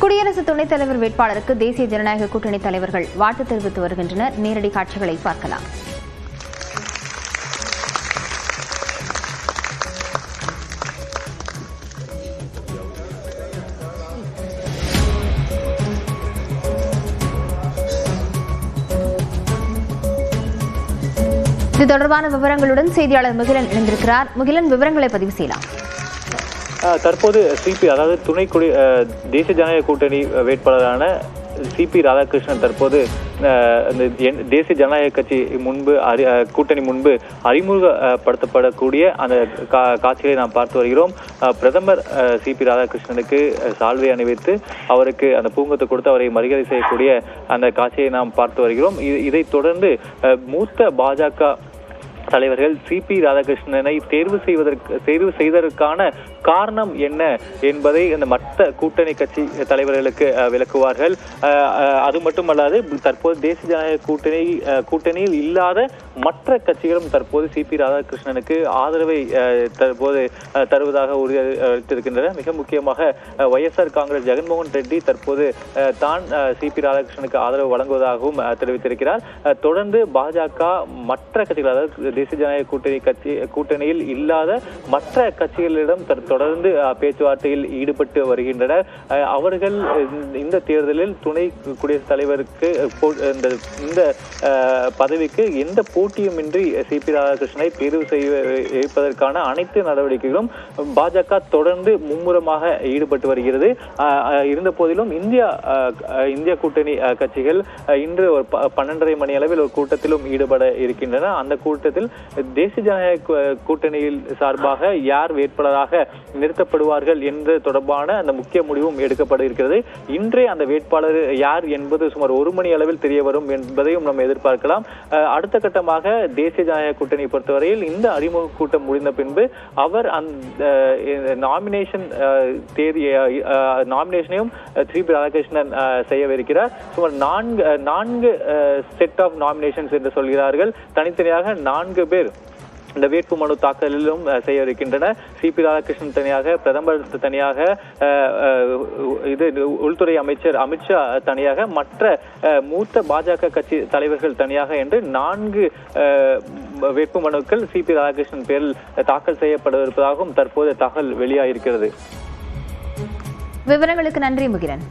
குடியரசு துணைத் தலைவர் வேட்பாளருக்கு தேசிய ஜனநாயக கூட்டணி தலைவர்கள் வாழ்த்து தெரிவித்து வருகின்றனர். நேரடி காட்சிகளை பார்க்கலாம். இது தொடர்பான விவரங்களுடன் செய்தியாளர் முகிலன் இணைந்திருக்கிறார். முகிலன், விவரங்களை பதிவு செய்யலாம். தற்போது சிபி அதாவது தேசிய ஜனநாயக கூட்டணி வேட்பாளரான சிபி ராதாகிருஷ்ணன் தற்போது தேசிய ஜனநாயக கட்சி கூட்டணி முன்பு அறிமுகப்படுத்தப்படக்கூடிய அந்த காட்சிகளை நாம் பார்த்து வருகிறோம். பிரதமர் சிபி ராதாகிருஷ்ணனுக்கு சால்வை அணிவித்து அவருக்கு அந்த பூங்கொத்து கொடுத்து அவரை மரியாதை செய்யக்கூடிய அந்த காட்சியை நாம் பார்த்து வருகிறோம். இதைத் தொடர்ந்து மூத்த பாஜக தலைவர்கள் சிபி ராதாகிருஷ்ணனை தேர்வு செய்வதற்கான காரணம் என்ன என்பதை இந்த மற்ற கூட்டணி கட்சி தலைவர்களுக்கு விளக்குவார்கள். அது மட்டுமல்லாது தற்போது தேசிய ஜனநாயக கூட்டணியில் இல்லாத மற்ற கட்சிகளும் தற்போது சிபி ராதாகிருஷ்ணனுக்கு ஆதரவை தற்போது தருவதாக உறுதியளித்திருக்கின்றன. மிக முக்கியமாக YSR காங்கிரஸ் ஜெகன்மோகன் ரெட்டி தற்போது தான் சிபி ராதாகிருஷ்ணனுக்கு ஆதரவு வழங்குவதாகவும் தெரிவித்திருக்கிறார். தொடர்ந்து பாஜக மற்ற கட்சிகள், அதாவது தேசிய ஜனநாயக கூட்டணியில் இல்லாத மற்ற கட்சிகளிடம் தொடர்ந்து பேச்சுவார்த்தையில் ஈடுபட்டு வருகின்றனர். அவர்கள் இந்த தேர்தலில் துணை குடியரசுத் தலைவருக்கு இந்த பதவிக்கு எந்த போட்டியுமின்றி சிபி ராதாகிருஷ்ணனை தேர்வு செய்வதற்கான அனைத்து நடவடிக்கைகளும் பாஜக தொடர்ந்து மும்முரமாக ஈடுபட்டு வருகிறது. இருந்த போதிலும் இந்திய கூட்டணி கட்சிகள் இன்று ஒரு 12:30 மணி அளவில் ஒரு கூட்டத்திலும் ஈடுபட இருக்கின்றன. அந்த கூட்டத்தில் தேசிய ஜனநாயக கூட்டணியில் சார்பாக யார் வேட்பாளராக நிறுத்தப்படுவார்கள் என்று தொடர்பான அந்த முக்கிய முடிவும் எடுக்கப்பட இருக்கிறது. இன்றைய அந்த வேட்பாளர் யார் என்பது சுமார் 1 மணி அளவில் தெரிய வரும் என்பதையும் நாம் எதிர்பார்க்கலாம். அடுத்த கட்டமாக தேசிய ஜனநாயக கூட்டணியை பொறுத்தவரையில் இந்த அறிமுக கூட்டம் முடிந்த பின்பு அவர் அந்த நாமினேஷனையும் சிபி ராதாகிருஷ்ணன் செய்யவிருக்கிறார். சுமார் 4 செட் ஆஃப் நாமினேஷன்ஸ் என்று சொல்கிறார்கள். தனித்தனியாக 4 பேர் இந்த வேட்புமனு தாக்கலிலும் செய்ய இருக்கின்றனர். சிபி ராதாகிருஷ்ணன் தனியாக, பிரதமர் தனியாக, உள்துறை அமைச்சர் அமித்ஷா தனியாக, மற்ற மூத்த பாஜக கட்சி தலைவர்கள் தனியாக என்று 4 வேட்புமனுக்கள் சிபி ராதாகிருஷ்ணன் பேரில் தாக்கல் செய்யப்படவிருப்பதாகவும் தற்போது தகவல் வெளியாகிருக்கிறது. விவரங்களுக்கு நன்றி முகிலன்.